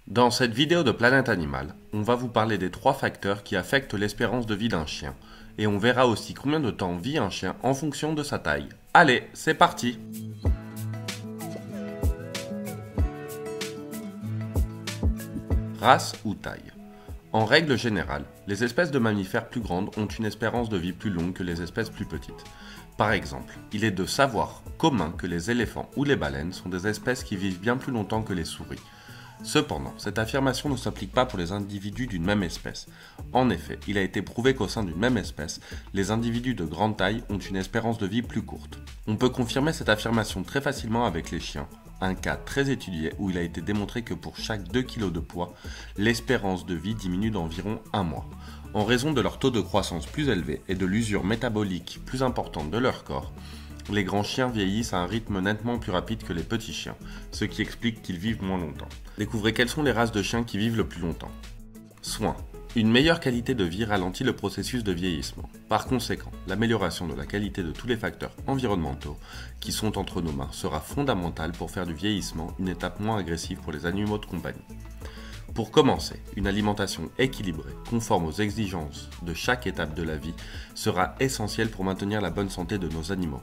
Dans cette vidéo de Planète Animal, on va vous parler des 3 facteurs qui affectent l'espérance de vie d'un chien. Et on verra aussi combien de temps vit un chien en fonction de sa taille. Allez, c'est parti! Race ou taille. En règle générale, les espèces de mammifères plus grandes ont une espérance de vie plus longue que les espèces plus petites. Par exemple, il est de savoir commun que les éléphants ou les baleines sont des espèces qui vivent bien plus longtemps que les souris. Cependant, cette affirmation ne s'applique pas pour les individus d'une même espèce. En effet, il a été prouvé qu'au sein d'une même espèce, les individus de grande taille ont une espérance de vie plus courte. On peut confirmer cette affirmation très facilement avec les chiens, un cas très étudié où il a été démontré que pour chaque 2 kg de poids, l'espérance de vie diminue d'environ 1 mois. En raison de leur taux de croissance plus élevé et de l'usure métabolique plus importante de leur corps, les grands chiens vieillissent à un rythme nettement plus rapide que les petits chiens, ce qui explique qu'ils vivent moins longtemps. Découvrez quelles sont les races de chiens qui vivent le plus longtemps. Soins. Une meilleure qualité de vie ralentit le processus de vieillissement. Par conséquent, l'amélioration de la qualité de tous les facteurs environnementaux qui sont entre nos mains sera fondamentale pour faire du vieillissement une étape moins agressive pour les animaux de compagnie. Pour commencer, une alimentation équilibrée, conforme aux exigences de chaque étape de la vie, sera essentielle pour maintenir la bonne santé de nos animaux.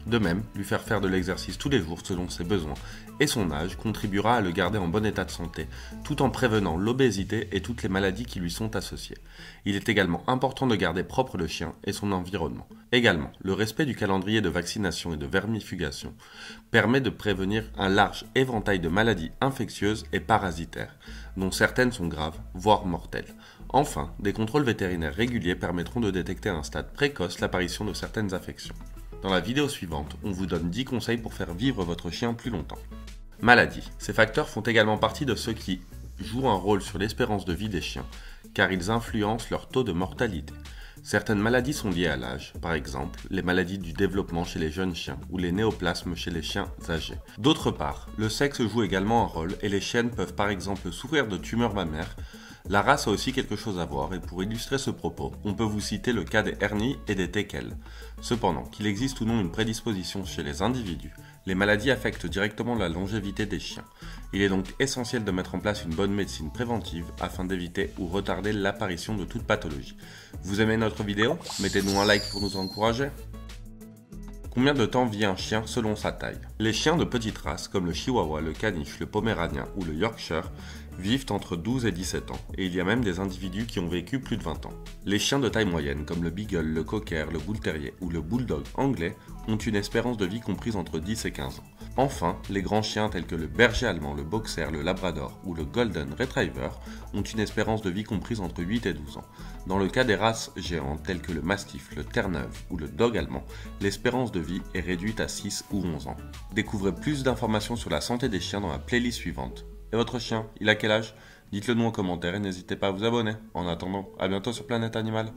De même, lui faire de l'exercice tous les jours selon ses besoins et son âge contribuera à le garder en bon état de santé, tout en prévenant l'obésité et toutes les maladies qui lui sont associées. Il est également important de garder propre le chien et son environnement. Également, le respect du calendrier de vaccination et de vermifugation permet de prévenir un large éventail de maladies infectieuses et parasitaires, dont certaines sont graves, voire mortelles. Enfin, des contrôles vétérinaires réguliers permettront de détecter à un stade précoce l'apparition de certaines affections. Dans la vidéo suivante, on vous donne 10 conseils pour faire vivre votre chien plus longtemps. Maladies. Ces facteurs font également partie de ceux qui jouent un rôle sur l'espérance de vie des chiens, car ils influencent leur taux de mortalité. Certaines maladies sont liées à l'âge, par exemple les maladies du développement chez les jeunes chiens ou les néoplasmes chez les chiens âgés. D'autre part, le sexe joue également un rôle et les chiennes peuvent par exemple souffrir de tumeurs mammaires. La race a aussi quelque chose à voir et pour illustrer ce propos, on peut vous citer le cas des hernies et des téquelles. Cependant, qu'il existe ou non une prédisposition chez les individus, les maladies affectent directement la longévité des chiens. Il est donc essentiel de mettre en place une bonne médecine préventive afin d'éviter ou retarder l'apparition de toute pathologie. Vous aimez notre vidéo? Mettez-nous un like pour nous encourager. Combien de temps vit un chien selon sa taille? Les chiens de petite race comme le chihuahua, le caniche, le poméranien ou le yorkshire vivent entre 12 et 17 ans, et il y a même des individus qui ont vécu plus de 20 ans. Les chiens de taille moyenne comme le beagle, le cocker, le bull terrier ou le bulldog anglais ont une espérance de vie comprise entre 10 et 15 ans. Enfin, les grands chiens tels que le berger allemand, le boxer, le labrador ou le golden retriever ont une espérance de vie comprise entre 8 et 12 ans. Dans le cas des races géantes telles que le mastiff, le terre-neuve ou le dog allemand, l'espérance de vie est réduite à 6 ou 11 ans. Découvrez plus d'informations sur la santé des chiens dans la playlist suivante. Et votre chien, il a quel âge? Dites-le nous en commentaire et n'hésitez pas à vous abonner. En attendant, à bientôt sur Planète Animal.